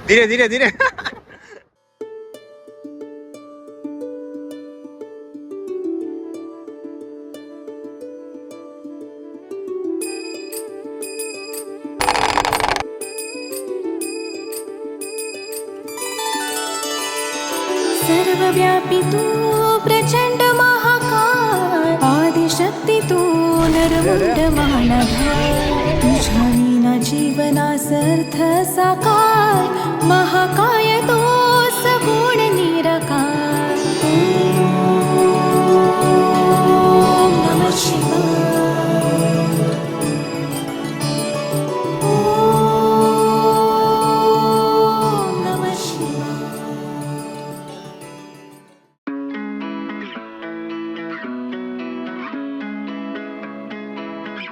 ધીરે ધીરે ધીરે. सर्वव्यापी तू प्रचंड महाकाय आदिशक्ती तू नरमुंड महानभाय तुझ्या विना जीवनासर्थ साकार महाकाय तो सगुण निराकार ओम नमः शिवाय ओम नमः शिवाय.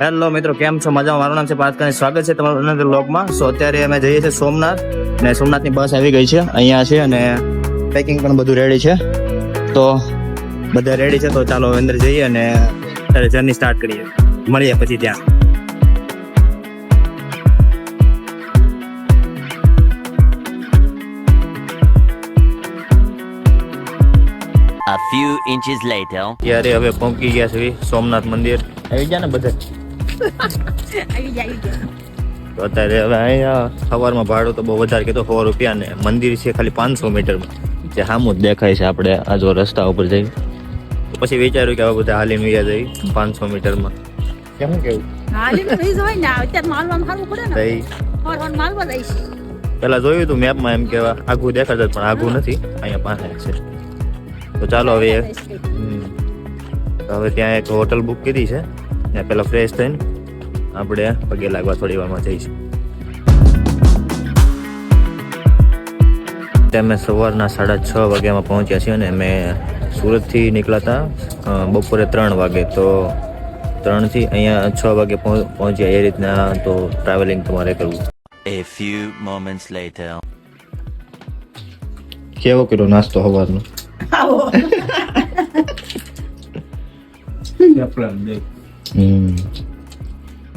હેલો મિત્રો, કેમ છો? મજામાં? મારું નામ છે પાર્થ અને સ્વાગત છે તમારું અનંત વ્લોગમાં. સો અત્યારે અમે જઈએ છીએ સોમનાથ, અને સોમનાથની બસ આવી ગઈ છે, અહીંયા છે, અને પેકિંગ પણ બધું રેડી છે. તો બધા રેડી છે, તો ચાલો અંદર જઈએ અને અત્યારે જર્ની સ્ટાર્ટ કરીએ. મળીએ પછી ત્યાં. A few inches later. ત્યારે હવે પહોંચી ગયા છે સોમનાથ મંદિર. આવી ગયા ને બધા? તો અત્યારે હવે અહીંયા સવારમાં ભાડું તો બહુ વધારે કીધું, 100 રૂપિયા, ને મંદિર છે ખાલી 500 મીટરમાં, જે સામું જ દેખાય છે. આપણે આ જો રસ્તા ઉપર જઈએ તો પછી વિચાર્યું કે હવે બધા હાલીને વયા જઈએ 500 મીટરમાં. કેમ કેવું પેલા જોયું હતું મેપમાં, એમ કેવા આઘું દેખાડતા, પણ આઘું નથી, અહીંયા પાસે છે. તો ચાલો હવે હવે ત્યાં એક હોટલ બુક કરી છે, ને પેલા ફ્રેશ થઈને આપણે પગે લાગવા થોડી વારમાં જઈશું. અમે સવારના 6:30 વાગ્યામાં પહોંચ્યા છીએ, અને અમે સુરતથી નીકળ્યા હતા બપોરે 3 વાગે. તો 3 થી અહીંયા 6 વાગે પહોંચ્યા. એ રીતના તો ટ્રાવેલિંગ તમારે કરવું. A few moments later. કેવો કર્યો નાસ્તો સવારનો?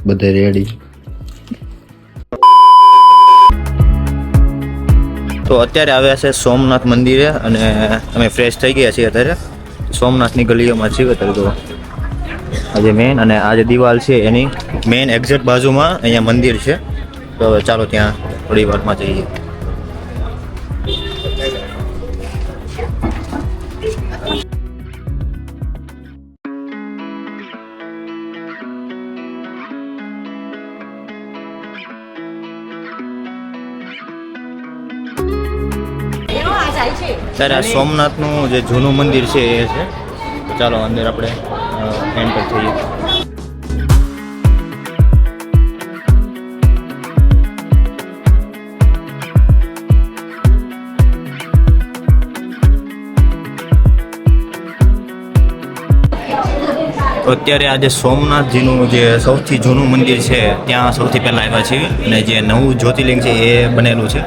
બધે રેડી. તો અત્યારે આવ્યા છે સોમનાથ મંદિરે, અને અમે ફ્રેશ થઈ ગયા છીએ. અત્યારે સોમનાથની ગલીઓમાં છીએ અત્યારે. તો આજે મેન, અને આ જે દિવાલ છે એની મેન એક્ઝેક્ટ બાજુમાં અહીંયા મંદિર છે. તો હવે ચાલો ત્યાં થોડી વારમાં જઈએ. ત્યારે આ સોમનાથનું જે જૂનું મંદિર છે એ છે. તો ચાલો અંદર આપણે એન્ટર થઈએ. તો અત્યારે આ જે સોમનાથજીનું જે સૌથી જૂનું મંદિર છે ત્યાં સૌથી પહેલાં આવ્યા છીએ, અને જે નવું જ્યોતિર્લિંગ છે એ બનેલું છે.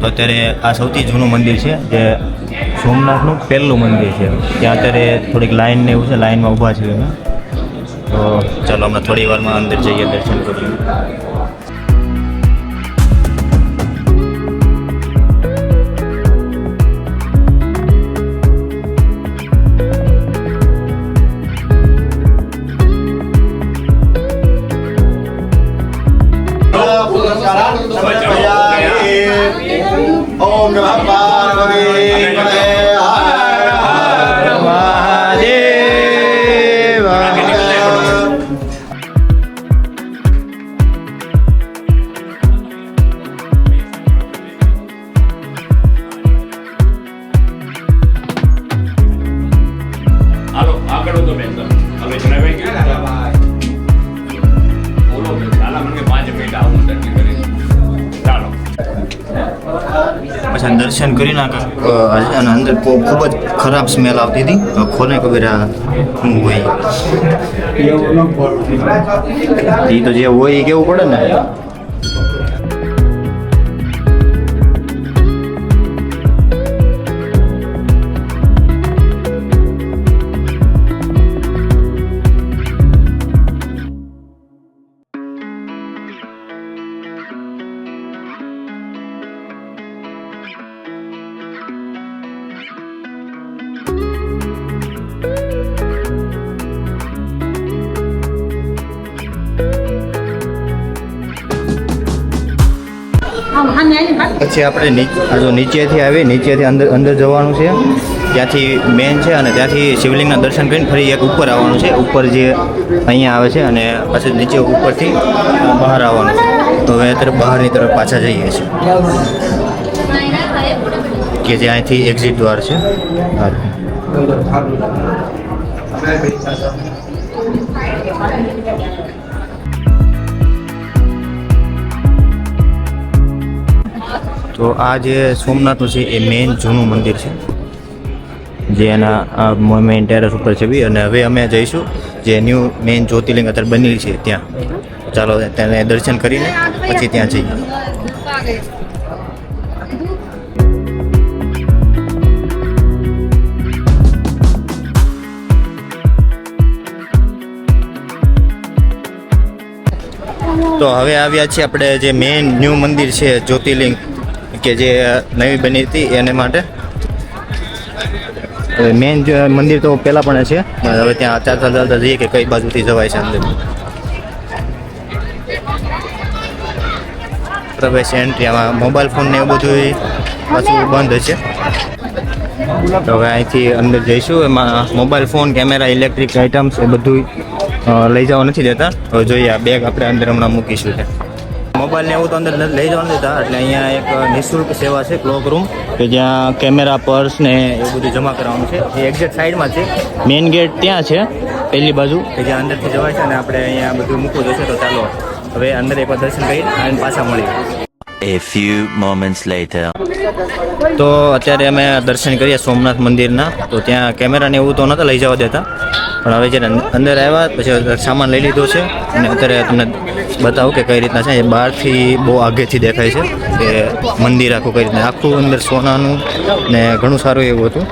તો અત્યારે આ સૌથી જૂનું મંદિર છે, જે સોમનાથનું પહેલું મંદિર છે. ત્યાં અત્યારે થોડીક લાઈન ને એવું છે, લાઈનમાં ઊભા છીએ અમે. તો ચાલો હમણાં થોડી વારમાં અંદર જઈએ, દર્શન કરીએ. ઓમ નમઃ પાર્વતી પતે હર હર મહાદેવ. હાલો આગળ તો બેન હવે જણાવે કે બોલો ચાલા મને 5 મિનિટ આવું દર્શન કરી. ચાલો પછી દર્શન કરી નાખા, અને અંદર ખૂબ જ ખરાબ સ્મેલ આવતી હતી. કોને ખબર આ શું હોય? એ તો જે હોય એ કેવું પડે ને. પછી આપણે નીચેથી આવી નીચેથી અંદર જવાનું છે, ત્યાંથી મેન છે અને ત્યાંથી શિવલિંગના દર્શન કરીને ફરી એક ઉપર આવવાનું છે. ઉપર જે અહીંયા આવે છે અને પછી નીચે ઉપરથી બહાર આવવાનું છે. તો હવે અત્યારે બહારની તરફ પાછા જઈએ છીએ કે જે અહીંથી એક્ઝિટ દ્વાર છે. તો આ જે સોમનાથનું છે એ મેઇન જૂનું મંદિર છે, જે એના મેઇન ટેરેસ ઉપર છે બી. અને હવે અમે જઈશું જે ન્યૂ મેઇન જ્યોતિર્લિંગ અત્યારે બની છે ત્યાં. ચાલો તેને દર્શન કરીને પછી ત્યાં જઈએ. તો હવે આવ્યા છીએ આપણે જે મેઇન ન્યૂ મંદિર છે જ્યોતિર્લિંગ કે જે નવી બની હતી એને માટે. મેઇન મંદિર તો પહેલાં પણ છે, હવે ત્યાં ચાલતા જઈએ કે કઈ બાજુથી જવાય છે અંદર. પ્રવેશ એન્ટ્રી, આમાં મોબાઈલ ફોન ને એવું બધું પાછું બંધ છે. તો હવે અહીંથી અંદર જઈશું. એમાં mobile phone, camera, electric items એ બધું લઈ જવા નથી દેતા. હવે જોઈએ, આ બેગ આપણે અંદર હમણાં મૂકીશું છે. મોબાઈલ ને એવું તો અંદર લઈ જવા નથી દેતા, એટલે અહીંયા એક નિઃશુલ્ક સેવા છે ક્લોક રૂમ, કે જ્યાં કેમેરા, પર્સ ને એવું બધું જમા કરાવવાનું છે. એ એક્ઝેક્ટ સાઈડમાં છે. મેઇન ગેટ ત્યાં છે પહેલી બાજુ, કે જ્યાં અંદરથી જવાય છે. અને આપણે અહીંયા બધું મૂકવું જશે. તો ચાલો હવે અંદર એકવાર દર્શન કરી અને પાછા મળીએ. A few moments later. તો અત્યારે અમે દર્શન કરીએ સોમનાથ મંદિરના. તો ત્યાં કેમેરાને એવું તો નહોતા લઈ જવા દેતા, પણ હવે જ્યારે અંદર આવ્યા પછી સામાન લઈ લીધો છે. અને અત્યારે તમને બતાવું કે કઈ રીતના છે. એ બહારથી બહુ આગેથી દેખાય છે કે મંદિર આખું કઈ રીતના, આખું અંદર સોનાનું ને ઘણું સારું એવું હતું.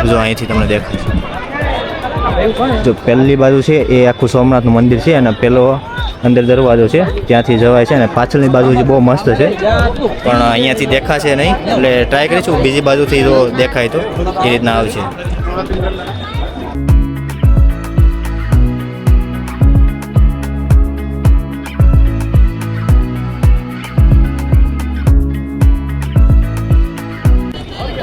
જો અહીંથી તમને દેખાય છે. જો પહેલી બાજુ છે એ આખું સોમનાથનું મંદિર છે, અને પેલો અંદર દરવાજો છે ત્યાંથી જવાય છે. અને પાછળની બાજુ જે બહુ મસ્ત છે, પણ અહીંયાથી દેખાશે નહીં, એટલે ટ્રાય કરીશું બીજી બાજુથી જો દેખાય તો એ રીતના આવશે.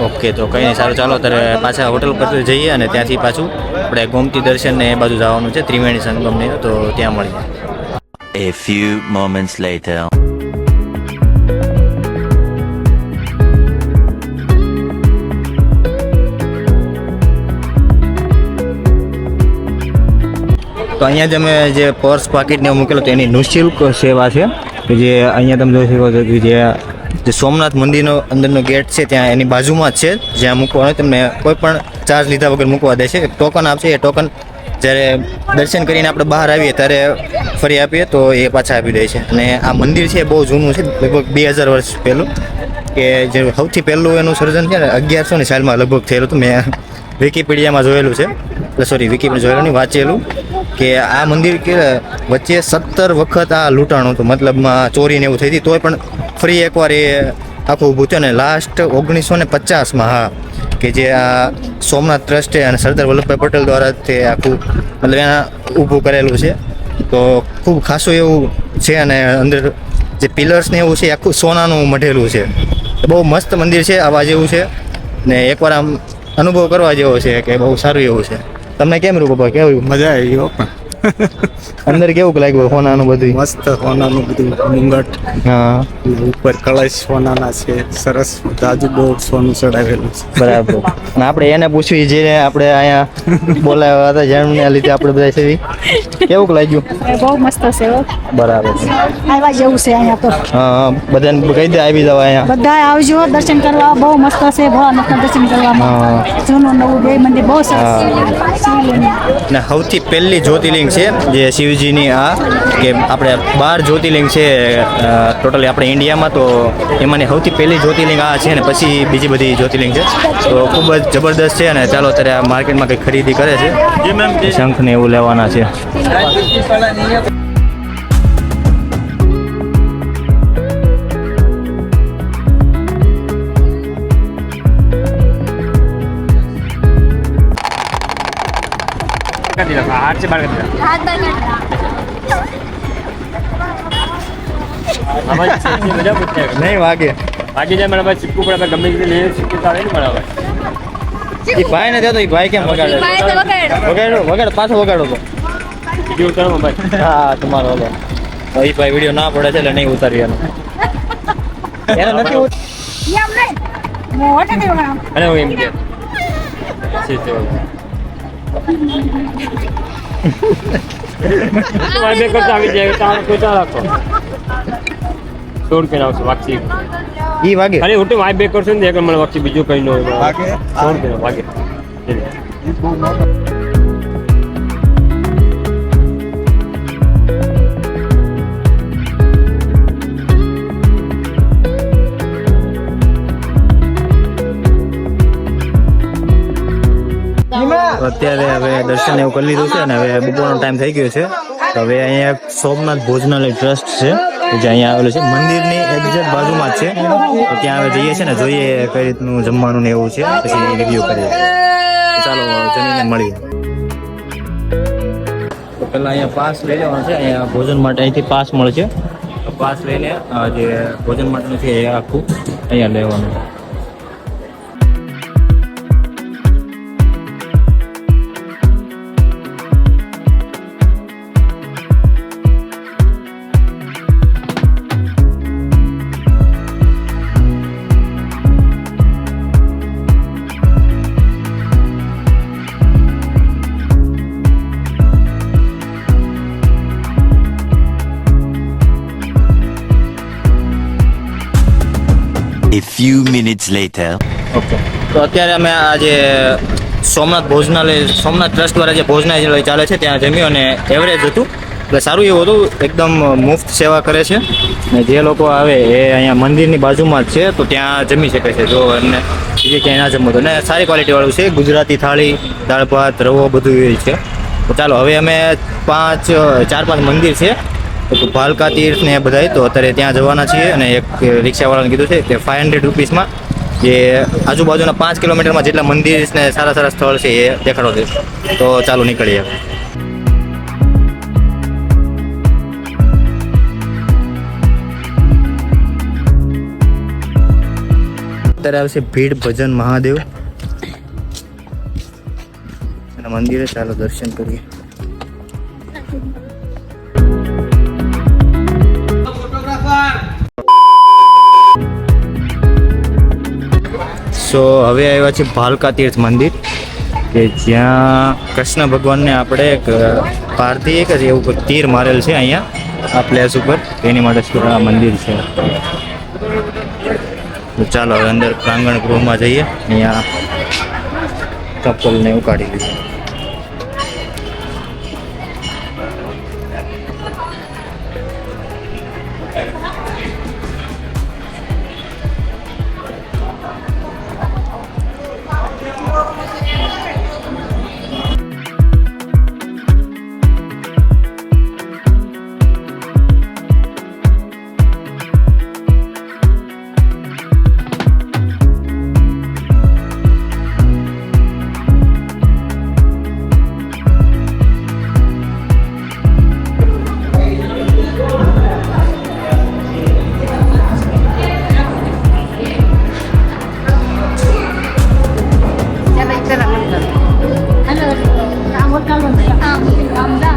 ઓકે, તો કંઈ નહીં, સારું. ચાલો ત્યારે પાછા હોટલ પર જઈએ અને ત્યાંથી પાછું આપણે ગોમતી દર્શન ને એ બાજુ જવાનું છે, ત્રિવેણી સંગમને. તો ત્યાં મળીએ. A few moments later. તો અહીંયા જ અમે જે પર્સ, પાકીટ ને એવું મૂકેલું તો એની નિઃશુલ્ક સેવા છે, કે જે અહીંયા તમે જોઈ શકો છો કે જે સોમનાથ મંદિરનો અંદરનો ગેટ છે ત્યાં એની બાજુમાં જ છે, જ્યાં મૂકવાનો તમને કોઈ પણ ચાર્જ લીધા વગર મૂકવા દે છે. એક ટોકન આપશે, એ ટોકન જ્યારે દર્શન કરીને આપણે બહાર આવીએ ત્યારે ફરી આપીએ તો એ પાછા આપી દે છે. અને આ મંદિર છે બહુ જૂનું છે, લગભગ 2000 વર્ષ પહેલું, કે જે સૌથી પહેલું એનું સર્જન છે ને 1100ની સાલમાં લગભગ થયેલું હતું. મેં વિકીપીડિયામાં જોયેલું છે, વિકીપીડિયા જોયેલું નહીં, વાંચેલું, કે આ મંદિર કે વચ્ચે 17 વખત આ લૂંટાણું હતું, મતલબમાં ચોરીને એવું થઈ હતી, તોય પણ ફરી એકવાર એ આખું ઊભું થયું. અને લાસ્ટ 1950માં, હા, કે જે આ સોમનાથ ટ્રસ્ટે અને સરદાર વલ્લભભાઈ પટેલ દ્વારા તે આખું મતલબ એના ઊભું કરેલું છે. તો ખૂબ ખાસું એવું છે. અને અંદર જે પિલર્સ ને એવું છે આખું સોનાનું મઢેલું છે. બહુ મસ્ત મંદિર છે, આવા જેવું છે. ને એકવાર આમ અનુભવ કરવા જેવો છે, કે બહુ સારું એવું છે. તમને કેમ રહ્યું પપ્પા? કેવું? મજા આવી ગયો પણ અંદર કેવું લાગ્યું સોનાનું બધું? મસ્ત સોનાનું બધું મુંગટ, હા, ઉપર કળશ સોનાના છે, સરસ તાજું બહુ સોનું ચડાવેલું છે. બરાબર. અને આપણે એને પૂછ્યું જેને આપણે અહીંયા બોલાવ્યા હતા, જેમને લીધે આપણે બધા છે, કેવું લાગ્યું? બહુ મસ્ત છે હો. બરાબર છે. આવ્યા જેવું છે અહીંયા તો. હા, બધાને કહી દે આવી જવા અહીંયા. બધા આવજો દર્શન કરવા, બહુ મસ્ત છે. ભોળાનાથના દર્શન કરવામાં જૂનું નવું બે મંદિર બહુ સરસ છે. ને સૌથી પહેલી જ્યોતિર્લિંગ છે જે શિવજીની, આ કે આપણે 12 જ્યોતિર્લિંગ છે ટોટલી આપણે ઇન્ડિયામાં, તો એમાંની સૌથી પહેલી જ્યોતિર્લિંગ આ છે. ને પછી બીજી બધી જ્યોતિર્લિંગ છે. તો ખૂબ જ જબરદસ્ત છે. અને ચાલો અત્યારે આ માર્કેટમાં કંઈક ખરીદી કરે છે, શંખ ને એવું લેવાના છે. નહીં વાગે. બાકી જાય મારા ભાઈ સિક્કું પડે ગમે તે લઈએ સિક્કું તો આવે ને મારા ભાઈ એ ભાઈ ને દેતો એ ભાઈ કેમ વગાડે વગાડો પાછો વગાડો તો વિડીયો ઉતારો ભાઈ હા તમારો હતો તો એ ભાઈ વિડીયો ના પડે છે એટલે નહીં ઉતારી એનો એને નથી અને હું એમ કે સીધો મારે બે કરતા આવી જાય તો કોતા રાખો 100 રૂપિયા આવશે વાક્ષી ઈ વાગે ખાલી હું તો માય બે કરશે ને મને વાક્ષી બીજું કઈ ન હોય વાગે 100 રૂપિયા વાગે અત્યારે હવે દર્શન એવું કરી લીધું છે અને હવે બપોરનો ટાઈમ થઈ ગયો છે તો હવે અહીંયા સોમનાથ ભોજનાલય ટ્રસ્ટ છે જે અહીંયા આવેલું છે મંદિરની એક્ઝેક્ટ બાજુમાં જ છે તો ત્યાં હવે જઈએ છે ને જોઈએ કઈ રીતનું જમવાનું ને એવું છે પછી રિવ્યુ કરીએ તો ચાલો જમીને મળીએ તો પહેલાં અહીંયા પાસ લઈ લેવાનો છે અહીંયા ભોજન માટે અહીંથી પાસ મળે છે તો પાસ લઈને જે ભોજન માટેનું છે એ આખું અહીંયા લેવાનું A few minutes later. Okay તો અત્યારે અમે આ જે સોમનાથ ભોજનાલય સોમનાથ ટ્રસ્ટ દ્વારા જે ભોજનાલય ચાલે છે ત્યાં જમ્યું અને એવરેજ હતું એટલે સારું એવું હતું એકદમ મુફ્ત સેવા કરે છે ને જે લોકો આવે એ અહીંયા મંદિરની બાજુમાં જ છે તો ત્યાં જમી શકે છે જો એમને બીજે ક્યાંય ના જમવું તો ને સારી ક્વોલિટીવાળું છે ગુજરાતી થાળી દાળ ભાત રવો બધું એ છે તો ચાલો હવે અમે 4-5 મંદિર છે તો ભાલકા તીર્થ ને એ બધાય તો અત્યારે ત્યાં જવાના છીએ અને એક રિક્ષાવાળાને કીધું છે કે 500 રૂપીસમાં જે આજુબાજુના 5 કિલોમીટરમાં જેટલા મંદિર ને સારા સારા સ્થળ છે એ દેખાડો છે તો ચાલો નીકળીએ અત્યારે આવશે ભીડ ભજન મહાદેવ અને મંદિરે ચાલો દર્શન કરીએ સો હવે આવ્યા છે ભાલકા તીર્થ મંદિર કે જ્યાં કૃષ્ણ ભગવાનને આપણે એક પારથી કે એવું કોઈ તીર મારેલ છે અહીંયા આ પ્લેસ ઉપર એની માટે આ મંદિર છે તો ચાલો હવે અંદર પ્રાંગણ ગૃહમાં જઈએ અહીંયા કપલને ઉકાળી લઈએ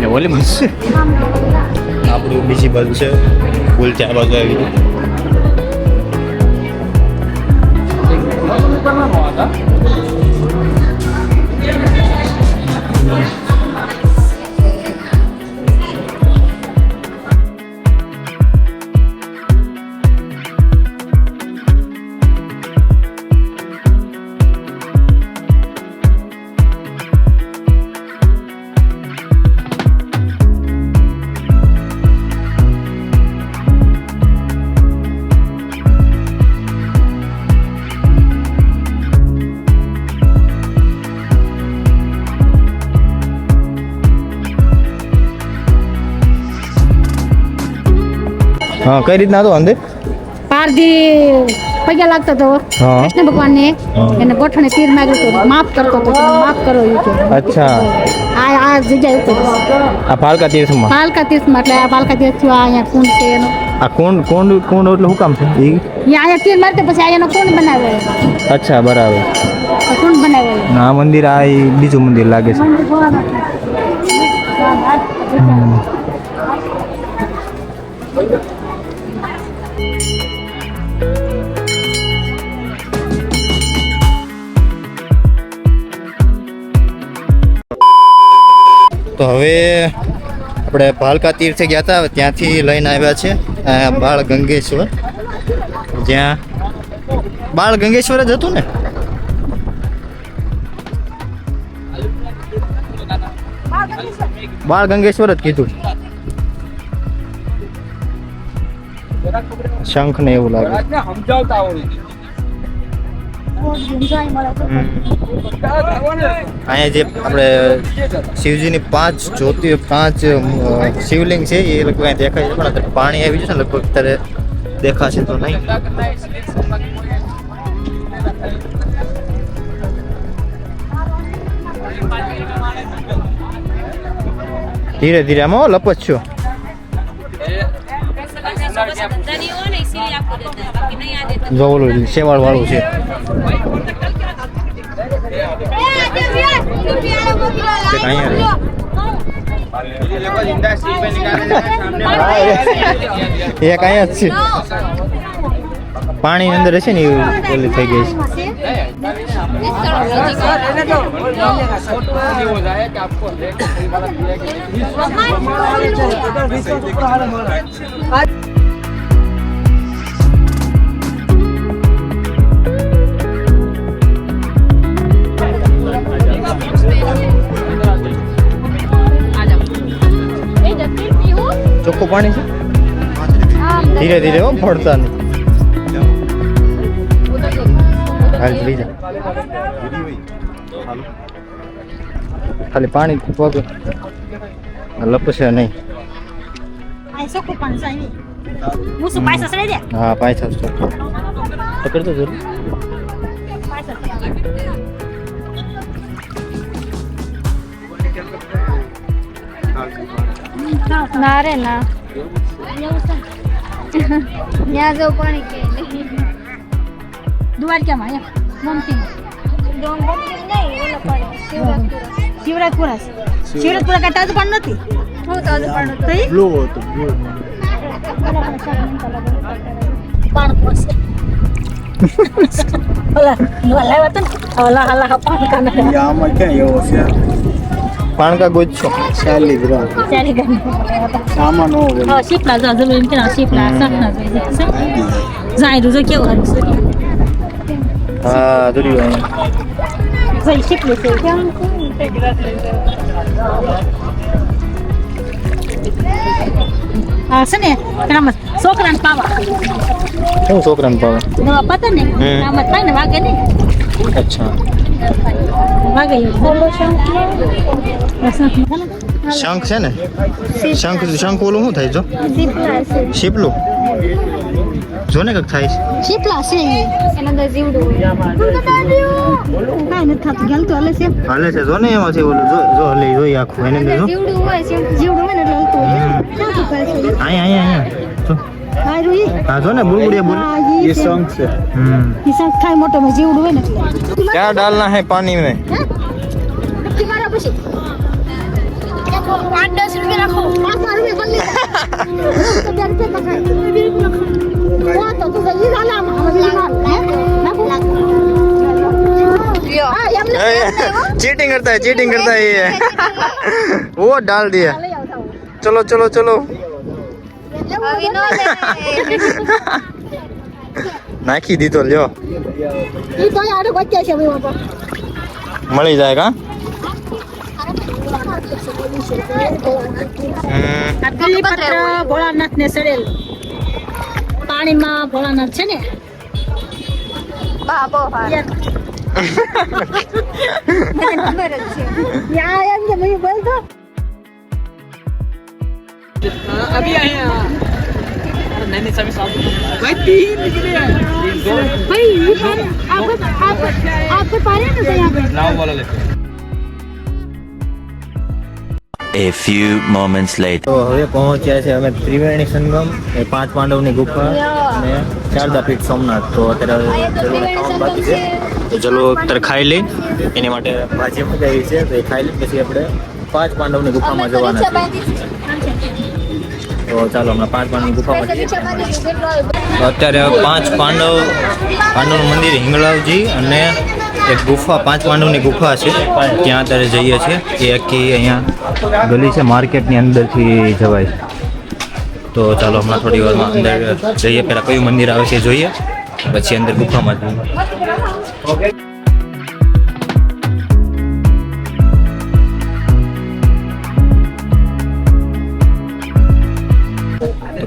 ઓલી બસ આપણું બીજી બાજુ છે પુલ ચાર બાજુ આવી હા કઈ રીતના હતો અંદર પારધી પગે લાગતો હતો હા. કૃષ્ણ ભગવાનને હા. એને ગોઠણે તીર માર્યું હતું માફ કરતો હતો તમે માફ કરો એ કે અચ્છા આ જગ્યાએ ઉપર આ પાલકા તીર્થમાં પાલકા તીર્થમાં એટલે આ પાલકા તીર્થ થયું, આ અહીંયા કુંડ છે એનો આ કુંડ કુંડ કુંડ એટલે શું કામ છે ઈ? અહીંયા તીર મારતે પછી અહીંયાનો કુંડ બનાવ્યો અચ્છા બરાબર કુંડ બનાવ્યો આ મંદિર આ ઈ બીજું મંદિર લાગે છે મંદિર જોવા તો હવે આપણે ભાલકા તીર્થે ગયા હતા ત્યાંથી લઈને આવ્યા છે બાળ ગંગેશ્વર, જ્યાં બાળ ગંગેશ્વર જ હતું ને. બાળ ગંગેશ્વર જ કીધું. શંખ ને એવું લાગે. અહીંયા જે આપણે શિવજીની પાંચ શિવલિંગ છે એ લગભગ અહીં દેખાય છે, પણ અત્યારે પાણી આવી જશે ને લગભગ અત્યારે દેખાશે તો નહીં. ધીરે ધીરે આમાં લપસ્યો. જો ઓલું શેવાળ વાળું છે. એક અહીંયા જ છે. પાણી અંદર હશે ને એવું ઓલી થઈ ગઈ છે. ચોખ્ખું પાણી છે. ધીરે ધીરે હો, પડતા નહીં. હાલ લઈ જા. ખાલી પાણી પગ લપસે નહીં. હા પાયસા પકડતો જરૂર. ના રે ના ત્યાં જવું પાણી કે દ્વારકામાં શિવરાજપુરા શિવરાજપુરા કઈ તાજું પણ નથી. હું તાજું પણ નથી. બ્લુ હતું બ્લુ. આમાં ક્યાં એવો છે પાણકા ગોજ છો. શાલીગ્રામ આમાં નો હોય. શીપલા જો જમીન કે શીપલા સખના જાય જો કેવું હારું છે. હા દોર્યું જઈ શીપલી છે કેમ હા છે ને આમ છોકરાને પાવા શું છોકરાને પાવે? નવા પતા ને આમ થાય ને વાગે ને અચ્છા વાગે શંખ છે ને. શંખ ઓલું શું થાય જો? શીપલું જો ને કંઈક થાય છે. શીપલા છે એના અંદર જીવડું હોય કાંઈ નથી થતું ગલતું હાલે છે હાલે છે જો ને એમાંથી ઓલું જો હલે જોઈ આખું એની અંદર જો. જીવડું હોય છે એટલે હલતું હોય ક્યાંથી કરે છે અહીંયા જો. હારું ઈ હા જો ને બુલબુડિયા બોલ. હા ઈ ये છે सॉन्ग से ઈ સંગ ખાય મોટો માં જીવડું હોય ને એટલે क्या डालना है पानी में? મારા પછી 5-10 રૂપિયા રાખો 5 રૂપિયા બદલી તો 2 રૂપિયા બખાય તો તું જલ્દી જાલા चीटिंग करता है ये. वो डाल दिया. चलो चलो चलो. નાખી દીધો લ્યો. ઈ તો આડો બચ્ચા છે ભાઈ બાપા મળી જાય કા. બીલીપત્ર ભોળાનાથ ને સડેલ પાણીમાં ભોળાનાથ છે ને બાબો એમ કે ભાઈ બોલ તો भाई आपको पारे ना यहाँ पे A few moments later. તો હવે પહોંચ્યા છે અમે ત્રિવેણી સંગમ, એ 5 પાંડવની ગુફા અને શારદાપીઠ સોમનાથ. તો અત્યારે ચલો ખાવાનું બાકી છે, તો ચલો અત્યારે ખાઈ લઈ. એની માટે ભાજી મગાવી છે, તો એ ખાઈ લઈ પછી આપણે 5 પાંડવની ગુફામાં જવાના છે. તો ચાલો હમણાં 5 પાંડવની ગુફામાં જઈએ. તો અત્યારે 5 પાંડવનું મંદિર હિંગળાવજી અને એક ગુફા 5 પાંડવની ગુફા છે, ત્યાં અત્યારે જઈએ છીએ. એ આખી અહીંયા ગલી છે, માર્કેટની અંદરથી જવાય. તો ચાલો હમણાં થોડી વારમાં અંદર જઈએ. પહેલાં કયું મંદિર આવે છે જોઈએ, પછી અંદર ગુફામાં જઈએ.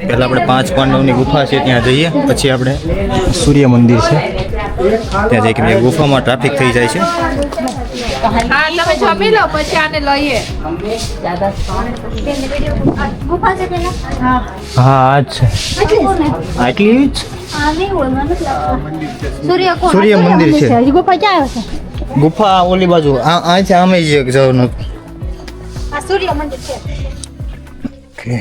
પહેલા આપણે 5 પાંડવની ગુફા છે ત્યાં જઈએ, પછી આપણે સૂર્ય મંદિર છે ત્યાં જઈએ. કે ગુફામાં ટ્રાફિક થઈ જાય છે. હા તમે જમી લો પછી આને લઈએ. गुफा से पहले હા આ જ છે. આટલી જ हाँ नहीं हुआ मैंने सूर्य को सूर्य मंदिर છે. ये गुफा क्या है ગુફા ઓલી બાજુ આ છે, આમે જ જવાનું. हाँ सूर्य मंदिर છે. ઓકે.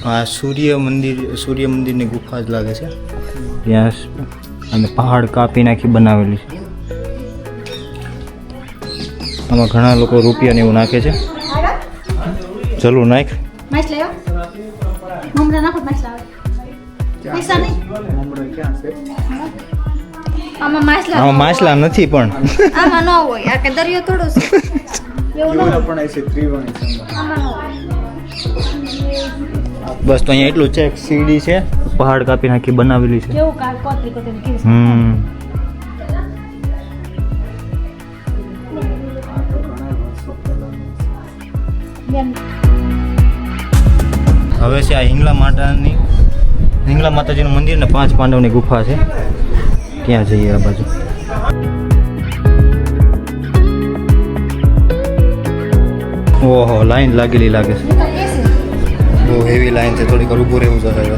આ સૂર્ય મંદિરની ગુફા જ લાગે છે. ત્યાં અને પહાડ કાપી નાખી બનાવેલી છે. આમાં ઘણા લોકો રૂપિયા ને એવું નાખે છે. ચલો નાખ. माइस ले ममरा ना खुद माइस लाओ पैसा नहीं आमा माइस लाओ આમાં માછલા નથી પણ आमा न હોય આ કે દરિયો થોડો છે એવું ન પણ એ છે ત્રિવેણી સંગમ. આમાં ન હોય બસ. તો અહીંયા એટલું છે, એક સીડી છે, પહાડ કાપી નાખી બનાવેલી છે. કેવું કાર કોતરી કોતરી કીધું હમ બેન હવે છે આ હિંગળા માતાજીનું મંદિર ને 5 પાંડવની ગુફા છે, ત્યાં જઈએ આ બાજુ. ઓહો, લાઈન લાગેલી લાગે છે. બહુ હેવી લાઈન છે, થોડીક ઊભું રહેવું જોઈએ.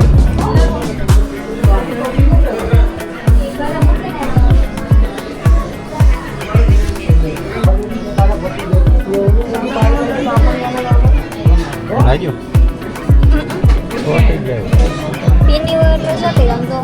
લાગ્યો પેની વર સાથે ગમતો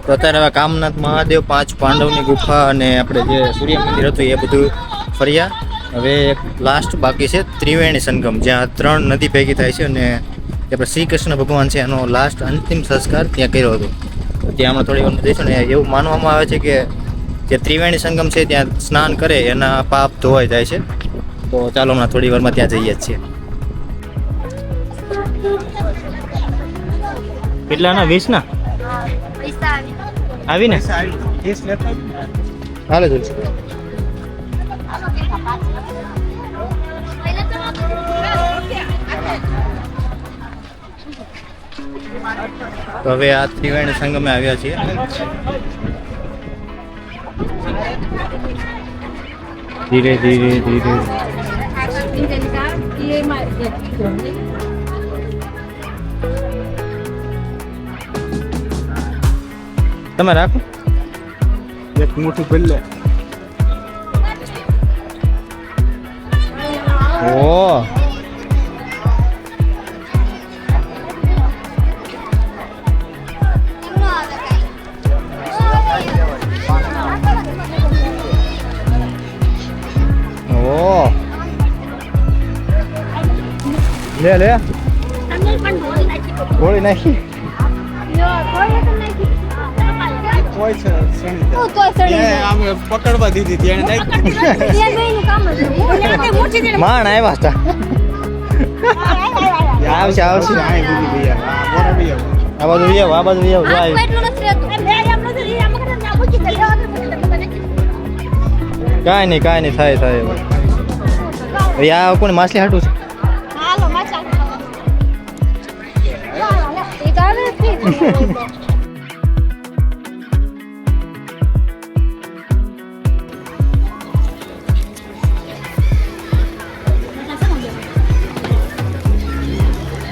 તો અત્યારે હવે કામનાથ મહાદેવ, 5 પાંડવની ગુફા અને આપણે જે સૂર્ય મંદિર હતું એ બધું ફર્યા. હવે એક લાસ્ટ બાકી છે ત્રિવેણી સંગમ, જ્યાં 3 નદી ભેગી થાય છે અને ત્યાં શ્રી કૃષ્ણ ભગવાન છે એનો લાસ્ટ અંતિમ સંસ્કાર ત્યાં કર્યો હતો. તો ત્યાં હમણાં થોડી વાર જઈશું ને એવું માનવામાં આવે છે કે જે ત્રિવેણી સંગમ છે ત્યાં સ્નાન કરે એના પાપ ધોવાઈ જાય છે. તો ચાલો હમણાં થોડી વારમાં ત્યાં જઈએ જ છીએ. કેટલાના 20 ના આવીને હાલે જલ્દી. તો હવે આ ત્રિવેણી સંગમે આવ્યા છીએ. ધીરે ધીરે ધીરે તમે રાખો. એક મોટું બિલ્લે ઓ ઓ લે લે ગોળી નાખી. હોય છે આમ પકડવા દીધી તેને માણ આવ્યા હતા. આવશે આવશે. આ બાજુ આવો, આ બાજુ આવો. કાંઈ નહીં થાય હવે આ કોને માછલી હાટું છે.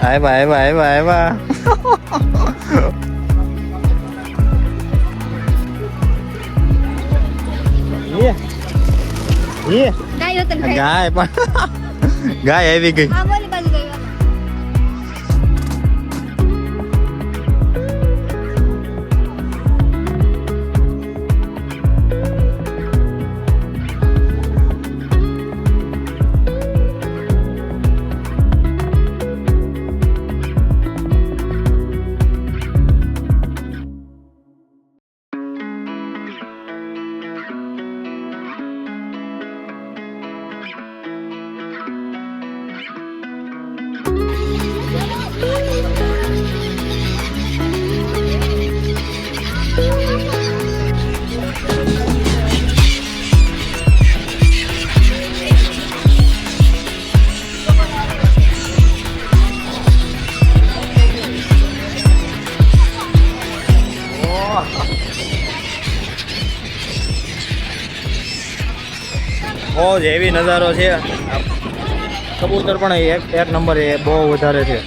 આવ્યા. ગાય પણ ગાય આવી ગઈ. બહુ જ એવી નજારો છે. કબૂતર પણ એક નંબર એ બહુ વધારે છે.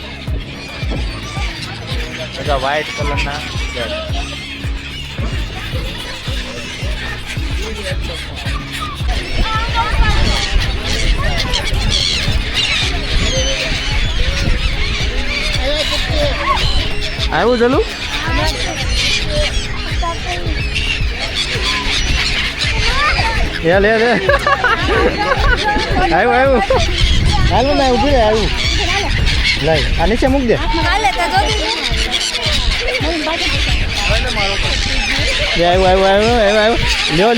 બધા વ્હાઈટ કલરના આવ્યું ચલું. લે આવ્યું હાલો ને ઉભી રહે. આવ્યું લઈ આ નીચે મૂક દે. આવ્યું લ્યો.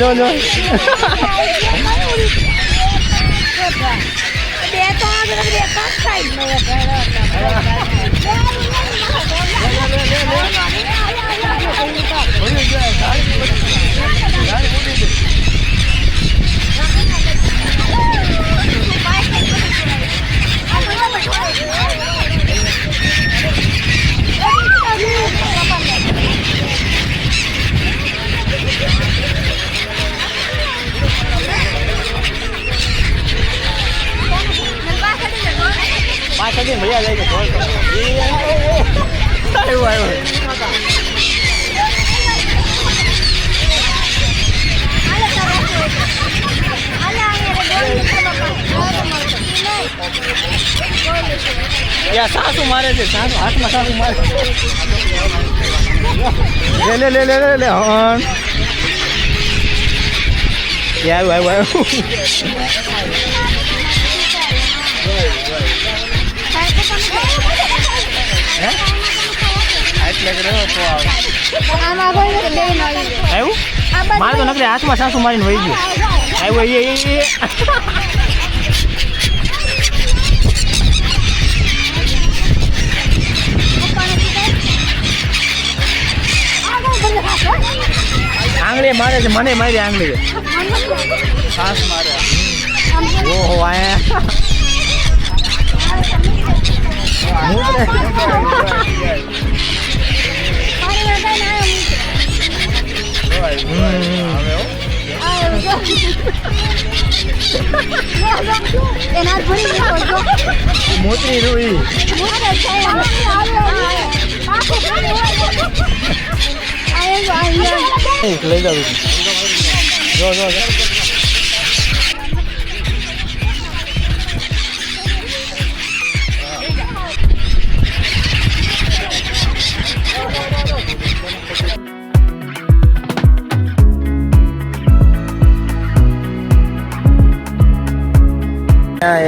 પાછળ ભૈયા જાય છે. સાસુ મારે છે. સાસુ હાથમાં સાસુ મારે. લે હણ એ આવ્યું. આમાં કોઈ નથી બેન આવી. આવ્યું મારે તો નકરી હાથમાં સાસુ મારીને વહી ગયું. આવ્યું એ આંગળી મારે છે, મને મારી આંગળી સાસ મારે. ઓહો આયા એના ભરી ગયો જો. મોતરી રૂઈ લઈ જાવ. જો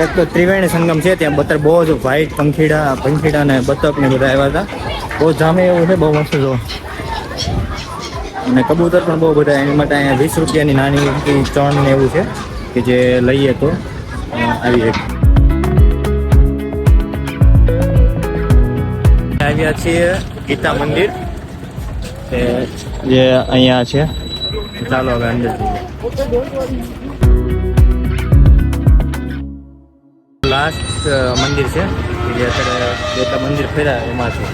એક તો ત્રિવેણી સંગમ છે, ત્યાં બતર બહુ જ વ્હાઈટ પંખીડા ને બતક ને બધા આવ્યા હતા. બહુ જામે એવું છે, બહુ મસ્ત જો. અને કબૂતર પણ બહુ બધા, એની માટે અહીંયા 20 રૂપિયાની નાની ચણ ને એવું છે કે જે લઈએ તો આવી જાય. આવ્યા છીએ ગીતા મંદિર જે અહીંયા છે. ચાલો હવે અંદર લાસ્ટ મંદિર છે જે અત્યારે જેટલા મંદિર ફેર્યા એમાં છે.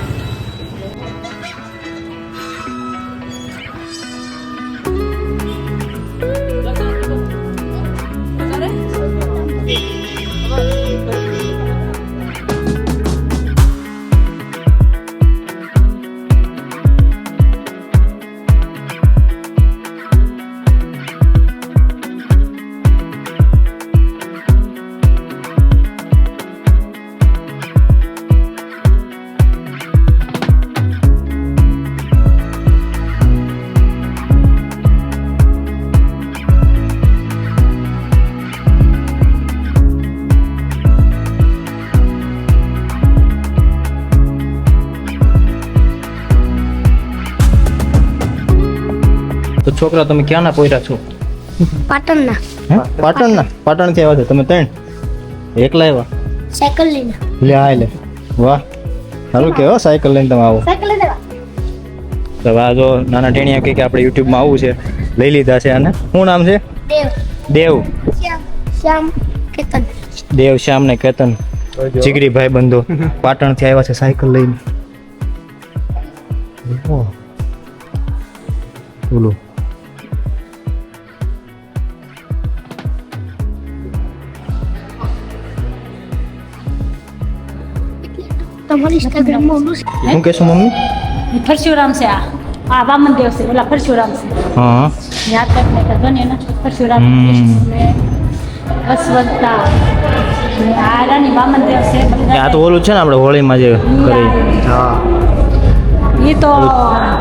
તો છોકરા તમે ક્યાંના પોયરા છો? પાટણના. પાટણના? પાટણથી આવ્યા છો તમે ત્રણ? એકલા આવ્યા? સાયકલ લઈને. લે આ લે, વાહ સારું કેવો સાયકલ લઈને તમે આવો. સાયકલ લઈને તો આ જો નાના ટેણિયા કે આપણે યુટ્યુબમાં આવવું છે, લઈ લીધા છે. અને શું નામ છે? દેવ. દેવ. શ્યામ કેતન. દેવ શ્યામ ને કેતન જીગરી ભાઈ બંધો પાટણથી આવ્યા છે સાયકલ લઈને. ઓહ. બોલો તમારી ઇન્સ્ટાગ્રામમાં ઓલું છે. શું કહેશો મમ્મી? પરશુરામ છે. આ વામન દેવ છે, ઓલા પરશુરામ છે. હા યાદ કરીને તો ને પરશુરામ ને અશ્વત્થા ને આ રાની વામન દેવ છે. આ તો ઓલું છે ને આપણે હોળીમાં જે કરી એ તો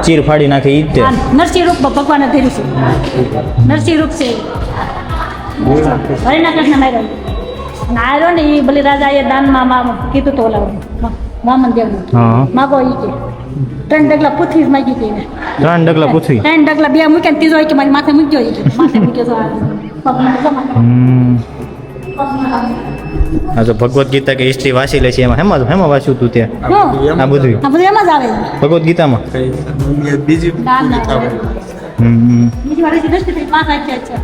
ચીર ફાડી નાખે ઈ જ તે. નરસિંહ રૂપ ભગવાને ધર્યું છે. નરસિંહ રૂપ છે. હરિના કૃષ્ણ માર્યો નાયરો ને એ બલિ રાજાએ દાનમાં કીધું તો ઓલા વામન દેવ હા માગો ઈ કે 3 ડગલા પૃથ્વી માગી હતી ને 3 ડગલા પૂછી 3 ડગલા બે મૂક્યા ને ત્રીજો કે મારી માથે મૂકજો ઈ કે માથે મૂક્યો તો પગમાં જમા. હા તો ભગવદ્ ગીતા કે હિસ્ટ્રી વાંચી લે છે એમાં હેમાં વાંચ્યું તું તે આ બધું આ બધું એમાં જ આવે. ભગવદ્ ગીતામાં બીજી બીજી વાર દૃષ્ટિ માથા છે.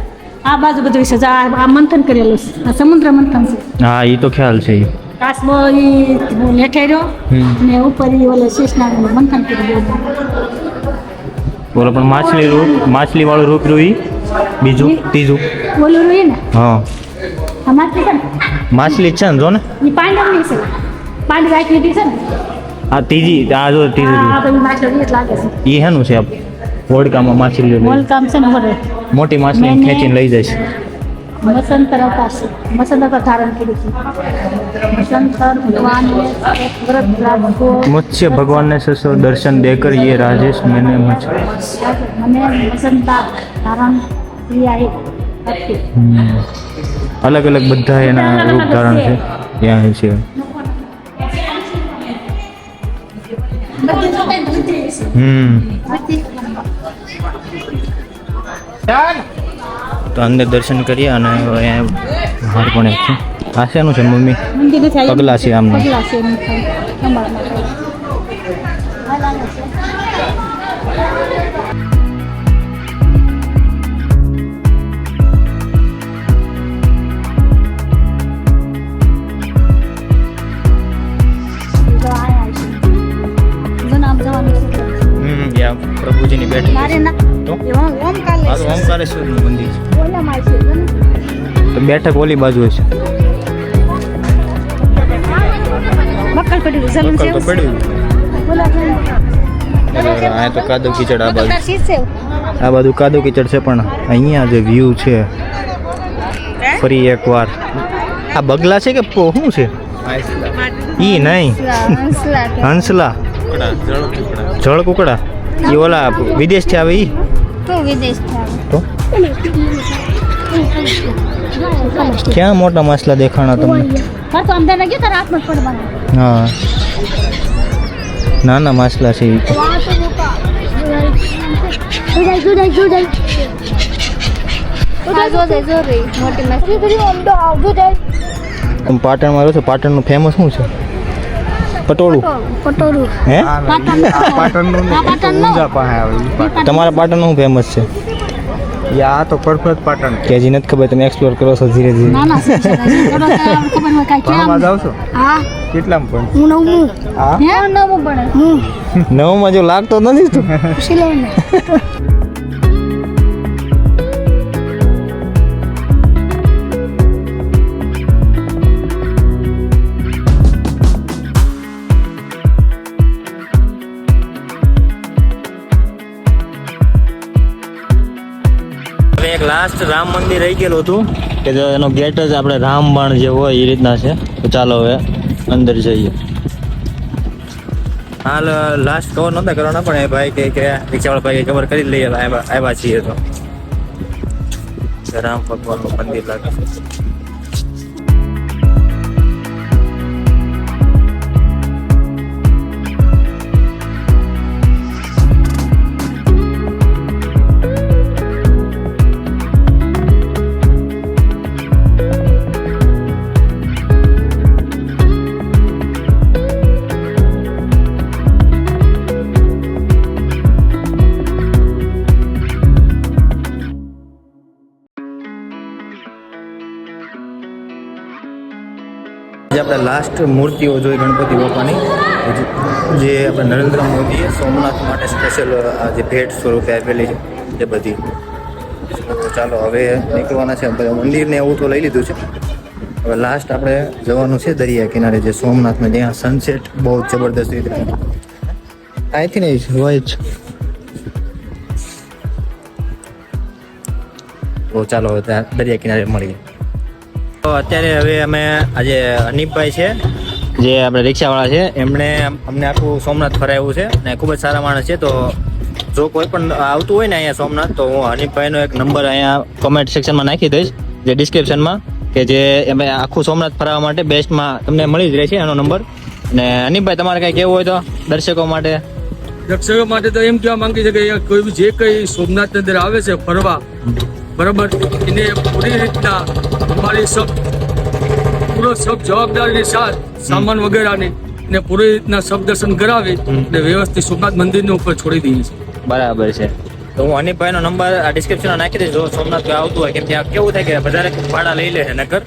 આ બાજુ બધું છે આ મંથન કરેલું છે. આ સમુદ્ર મંથન છે. હા એ તો ખ્યાલ છે. કાચબો ઈ લેઠેર્યો ને ઉપર ઈ ઓલે શેષનાગનું મંથન કર્યું. બોલો પણ માછલી વાળું રૂપ રહ્યું ઈ બીજું ત્રીજું ઓલું રહ્યું ને હા આ માછલી છે ને માછલી જ છે ને જો ને ઈ પાંડવની છે. પાંડવ રાખી છે ને આ ત્રીજી આ જો ત્રીજું આ બધી માછલી જ લાગે છે. એ હેનું છે હોડકામાં માછલી મોલકામ છે ને ઓરે મોટી માછલી ખેંચીને લઈ જાય છે. મસંતર અવતાર છે. મસંતર ધારણ કર્યું છે. મસંતર ભગવાન એક વ્રત રાખો मुझसे भगवान ने ससुर दर्शन देकर ये राजेश मैंने मुझ મને મસંતા ધારણ ક્રિયા અલગ અલગ બધા એના રૂપ ધારણ છે ત્યાં છે. તો અંદર દર્શન કરીએ અને અહીંયા બહાર પણ એક છે. આ શેનું છે મમ્મી? પગલા છે આમના. પ્રભુજીની બેઠક તો ઓમકારેશ્વરનું મંદિર છે. તો બેઠક ઓલી બાજુ છે. બક્કલ તો પડ્યું. આ તો કાદવ કીચડ આ બાજુ કાદવ કીચડ છે પણ અહીંયા જે વ્યૂ છે ફરી એકવાર આ બગલા છે કે શું છે? ઈ નહીં હંસલા જળ કુકડા એ ઓલા વિદેશથી આવે ઈ તો ક્યાં મોટા માછલા દેખાણા તમને? હા નાના માછલા છે ઈ. પાટણમાં રહ્યો છો, પાટણનું ફેમસ શું છે? પટોળું. હે પાટણનું ઊંઝા પાસે આવે તમારા પાટણનું શું ફેમસ છે? આ તો પરફેક્ટ પાટણ કે હજી નથી ખબર, તમે એક્સપ્લોર કરો છો ધીરે ધીરે. ભણવા જાવ છો? કેટલામાં પણ? નવમાં જો લાગતો નથી તું. એક લાસ્ટ રામ મંદિર રહી ગયેલું હતું કે જો એનો ગેટ જ આપણે રામબાણ જે હોય એ રીતના છે. તો ચાલો હવે અંદર જઈએ. હાલ લાસ્ટ કવર નહોતા કરવાના પણ એ ભાઈ કે રિક્ષાવાળા ભાઈ કવર કરી જ લઈએ આવ્યા છીએ. તો રામ ભગવાનનું મંદિર લાગે છે. જે આપણે લાસ્ટ મૂર્તિઓ જોઈ ગણપતિ બાપાની જે આપણે નરેન્દ્ર મોદીએ સોમનાથ માટે સ્પેશિયલ જે ભેટ સ્વરૂપે આપેલી છે એ બધી. તો ચાલો હવે નીકળવાના છે. મંદિરને એવું તો લઈ લીધું છે. હવે લાસ્ટ આપણે જવાનું છે દરિયા કિનારે જે સોમનાથમાં, જ્યાં સનસેટ બહુ જબરદસ્ત રીતે અહીંથી નહીં હોય જ. તો ચાલો હવે ત્યાં દરિયા કિનારે મળીએ. તો અત્યારે હવે અમે આજે હનીફભાઈ છે જે આપણે રિક્ષાવાળા છે, એમણે અમને આખું સોમનાથ ફરાવ્યું છે અને ખૂબ જ સારા માણસ છે. તો જો કોઈ પણ આવતું હોય ને અહીંયા સોમનાથ તો હું હનીફભાઈનો એક નંબર અહીંયા કોમેન્ટ સેક્શનમાં નાખી દઈશ, જે ડિસ્ક્રિપ્શનમાં, કે જે અમે આખું સોમનાથ ફરાવવા માટે બેસ્ટમાં તમને મળી જ રહેશે એનો નંબર. અને હનીફભાઈ તમારે કંઈ કહેવું હોય તો દર્શકો માટે? દર્શકો માટે તો એમ કહેવા માંગી છે કે કોઈ બી જે કંઈ સોમનાથની અંદર આવે છે ફરવા, બરાબર, એને પૂરી રીતના અમારી પૂરો સબ જવાબદારીની સાથ સામાન વગેરેની ને પૂરી રીતના સબ દર્શન કરાવી અને વ્યવસ્થિત સોમનાથ મંદિરની ઉપર છોડી દઈએ છીએ. બરાબર છે. તો હું હનીફભાઈનો નંબર આ ડિસ્ક્રિપ્શનમાં નાખી દઈશ. જો સોમનાથ આવતું હોય, કેમ ત્યાં કેવું થાય કે વધારે ભાડા લઈ લે છે નકર.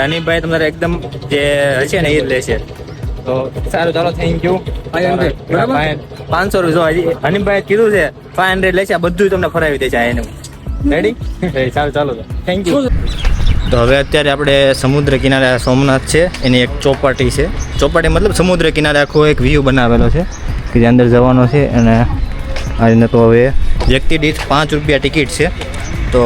હનીફભાઈ તમારે એકદમ જે હશે ને એ જ લેશે. તો સારું, ચાલો, થેન્ક યુ. 500 રૂપિયા હજી હનીફભાઈ કીધું છે 500 લેશે. આ બધું તમને ફરાવી દે છે એનું. રેડી? સારું, ચાલો, થેન્ક યુ. તો હવે અત્યારે આપણે સમુદ્ર કિનારે સોમનાથ છે એની એક ચોપાટી છે. ચોપાટી મતલબ સમુદ્ર કિનારે આખો એક વ્યૂ બનાવેલો છે કે જે અંદર જવાનો છે. અને આ રીતના તો હવે વ્યક્તિ દીઠ 5 રૂપિયા ટિકિટ છે. તો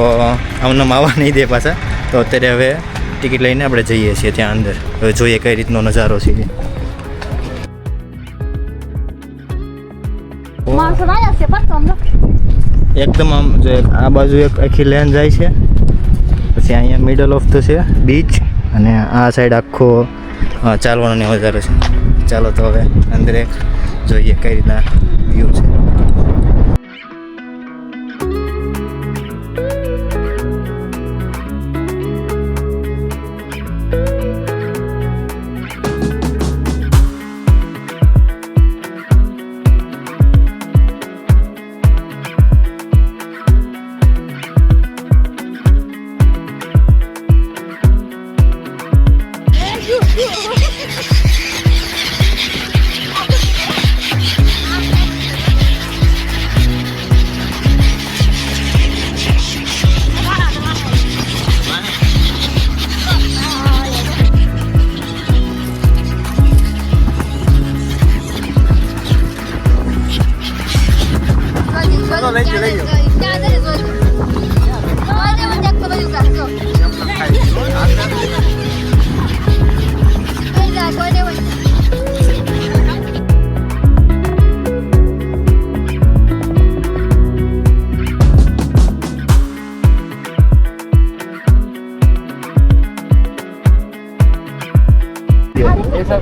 આમને આવવા નહીં દે પાછા. તો અત્યારે હવે ટિકિટ લઈને આપણે જઈએ છીએ ત્યાં અંદર. હવે જોઈએ કઈ રીતનો નજારો છે. એકદમ આમ જે આ બાજુ એક આખી લેન જાય છે પછી અહીંયા મિડલ ઓફ તો છે બીચ અને આ સાઈડ આખો ચાલવાનો નજારો છે. ચાલો તો હવે અંદર જોઈએ કઈ રીતના વ્યૂ છે.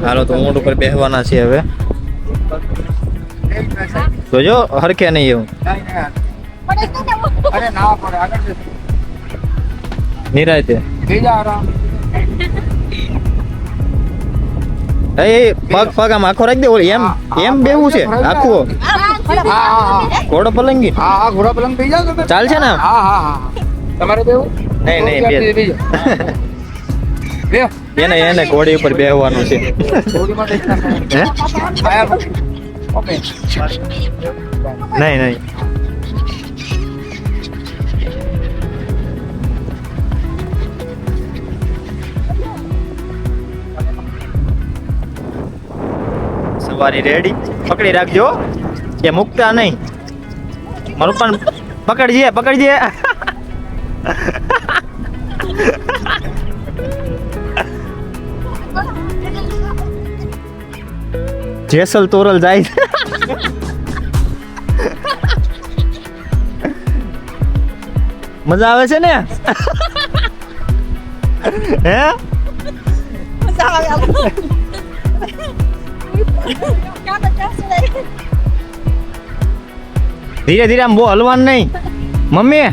હાલો તો ઊંટ ઉપર બેસવાના છે હવે. જોજો હરખે નહીં એવું નિરાયતે. એ પગ પગ આમ આખો રાખી દે. ઓલી એમ એમ બેવું છે આખું ઘોડો પલંગી. ઘોડા પલંગ થઈ જાવ તમે. ચાલશે ને આમ? તમારે બેવું નહીં નહીં બે એને ઘોડી ઉપર બેહવાનું છે. હે? નહીં નહીં સવારી રેડી. પકડી રાખજો એ મૂકતા નહીં. મારું પણ પકડજે પકડજે. જેસલ તોરલ જાય. મજા આવે છે ને? હે ધીરે ધીરે આમ બહુ હલવાનું નહીં મમ્મી.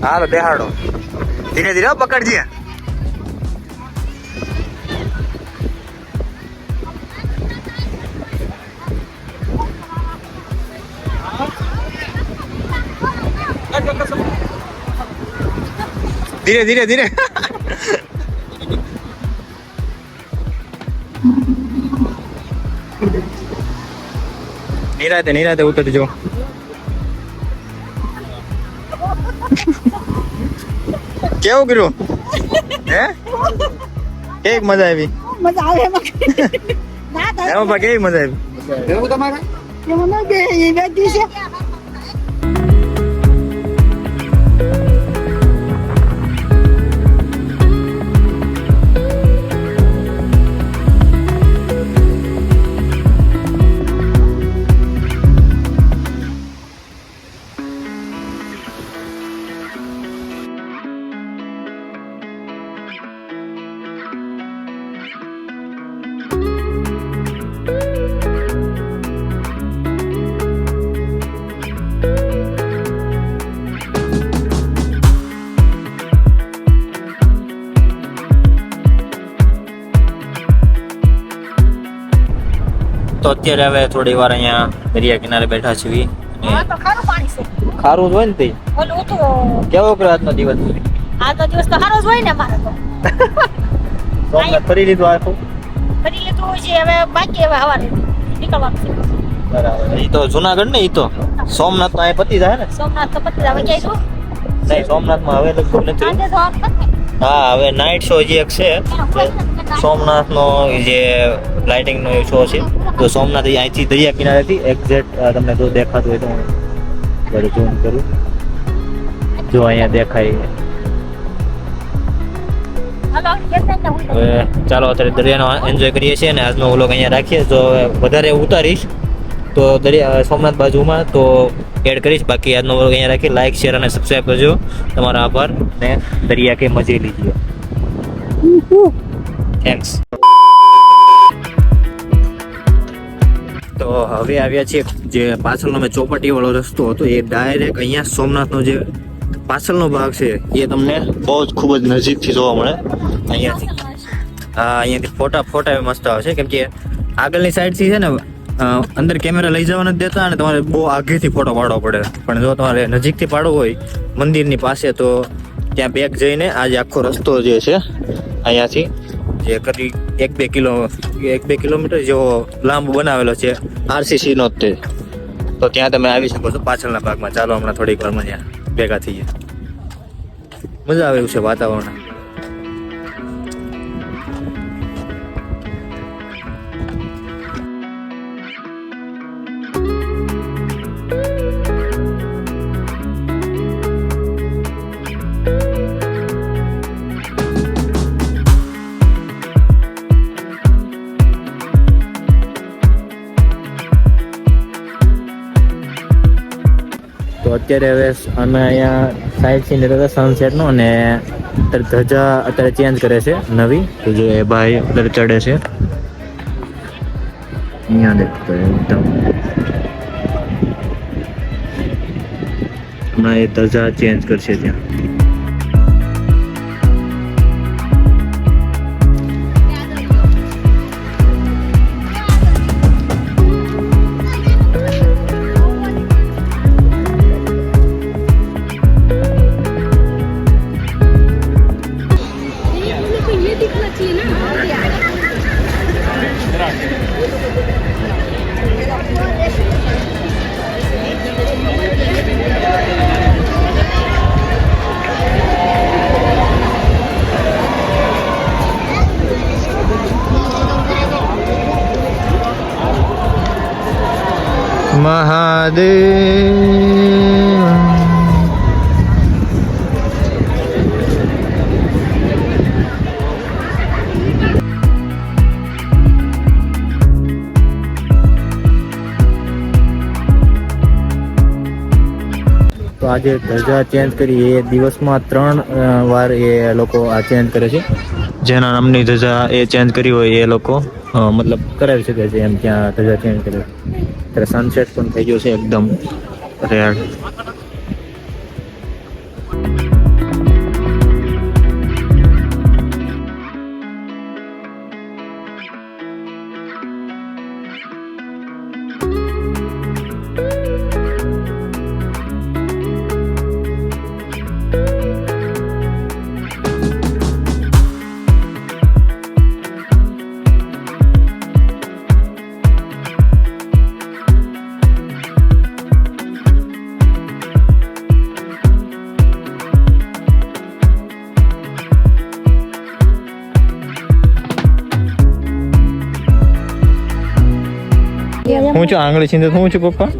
હાલો બેહાડો. ધીરે ધીરે પકડજે. ધીરે ધીરે ધીરે. નિરાતે ઉતરજો. કેવું કર્યું? હે કેવી મજા આવી? મજા આવે એમાં કેવી મજા આવી? બેવું તમારે એમાં ન બે એ બેઠી છે. તો અત્યારે હવે થોડી વાર અહીંયા દરિયા કિનારે બેઠા છીએ. તો ખારું પાણી છે. ખારું જ હોય ને તે. ઓલું તો કેવો કર્યો આજનો દિવસ? આજનો દિવસ તો સારો જ હોય ને અમારે તો. સોમનાથ ફરી લીધું આખું? ફરી લીધું હોય છે હવે બાકી હવે હવારે નીકળવાનું છે. બરાબર. એ તો જુનાગઢ ને? એ તો સોમનાથ તો અહીંયા પતી જાય ને? સોમનાથ તો પતી હવે ક્યાંય નહીં સોમનાથમાં હવે લગભગ નથી. સાંજે જવાનું નથી. હા હવે નાઇટ શો જે એક છે સોમનાથનો જે લાઇટિંગનો શો છે તો સોમનાથ અહીંથી દરિયા કિનારેથી એક્ઝેક્ટ તમને જો દેખાતું હોય તો હું ઝૂમ કરું જો અહીંયા દેખાય. હવે ચાલો અત્યારે દરિયાનો એન્જોય કરીએ છીએ અને આજનો વ્લોગ અહીંયા રાખીએ. તો વધારે ઉતારીશ તો દરિયા સોમનાથ બાજુમાં તો એડ કરીશ. બાકી આજનો વ્લોગ અહીંયા રાખી. લાઇક શેર અને સબસ્ક્રાઈબ કરજો. તમારો આભાર ને દરિયા કે મજે લીજીએ. થેન્ક્સ. તો હવે આવ્યા છીએ જે પાછળનો મેં ચોપાટી વાળો રસ્તો હતો એ ડાયરેક્ટ અહીંયા સોમનાથનો જે પાછળનો ભાગ છે એ તમને બહુ જ ખૂબ જ નજીકથી જોવા મળે અહીંયાથી. હા અહીંયાથી ફોટા મસ્ત આવે છે કેમ કે આગળની સાઈડથી છે ને અંદર કેમેરા લઈ જવા નથી દેતા અને તમારે બહુ આગેથી ફોટો પાડવો પડે. પણ જો તમારે નજીકથી પાડવો હોય મંદિરની પાસે તો ત્યાં બેક જઈને આજે આખો રસ્તો જે છે અહીંયાથી જે કરી 1-2 કિલોમીટર જેવો લાંબો બનાવેલો છે RCC નો જ તે. તો ત્યાં તમે આવી શકો છો પાછળના ભાગમાં. ચાલો હમણાં થોડીક વારમાં ત્યાં ભેગા થઈએ. મજા આવે એવું છે વાતાવરણ. તો અત્યારે હવે અમે અહીંયા સાઈડ સીન લેતા હતા સનસેટનો અને ધજા અત્યારે ચેન્જ કરે છે નવી. તો જે ભાઈ અત્યારે ચડે છે અહીંયા દેખતો એકદમ હમણાં એ ધજા ચેન્જ કરશે ત્યાં. તો આજે ધજા ચેન્જ કરી એ દિવસમાં 3 વાર એ લોકો આ ચેન્જ કરે છે. જેના નામની ધજા એ ચેન્જ કરી હોય એ લોકો મતલબ કરાવી શકે છે એમ ત્યાં ધજા ચેન્જ કરે. ત્યારે સનસેટ પણ થઈ ગયો છે એકદમ રેડ. હું છું આંગળી છીંદે હું છું પપ્પા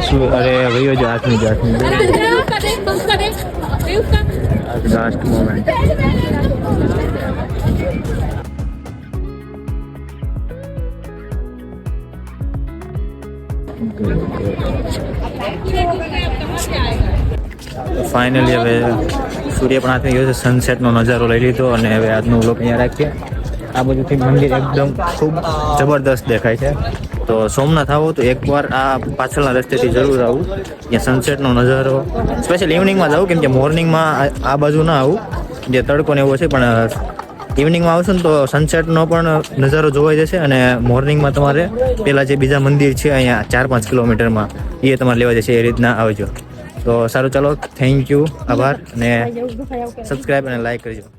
શું? અરે ભાઈઓ જો હાથની લાસ્ટ મોમેન્ટ. ફાઇનલી હવે સૂર્ય પણ હાથમાં ગયો છે. સનસેટનો નજારો લઈ લીધો અને હવે આજનો વ્લોગ અહીંયા રાખીએ. આ બાજુથી મંદિર એકદમ ખૂબ જબરદસ્ત દેખાય છે. તો સોમનાથ આવો તો એકવાર આ પાછળના રસ્તેથી જરૂર આવું. ત્યાં સનસેટનો નજારો સ્પેશિયલ ઇવનિંગમાં જ આવું કેમ કે મોર્નિંગમાં આ બાજુ ના આવું જે તડકો ને એવો છે. પણ ઇવનિંગમાં આવશો ને તો સનસેટનો પણ નજારો જોવાઈ જશે અને મોર્નિંગમાં તમારે પેલા જે બીજા મંદિર છે અહીંયા 4-5 કિલોમીટરમાં એ તમારે લેવા જશે. એ રીતના આવજો. તો સારું ચાલો થેન્ક યુ આભાર અને સબસ્ક્રાઈબ અને લાઈક કરજો.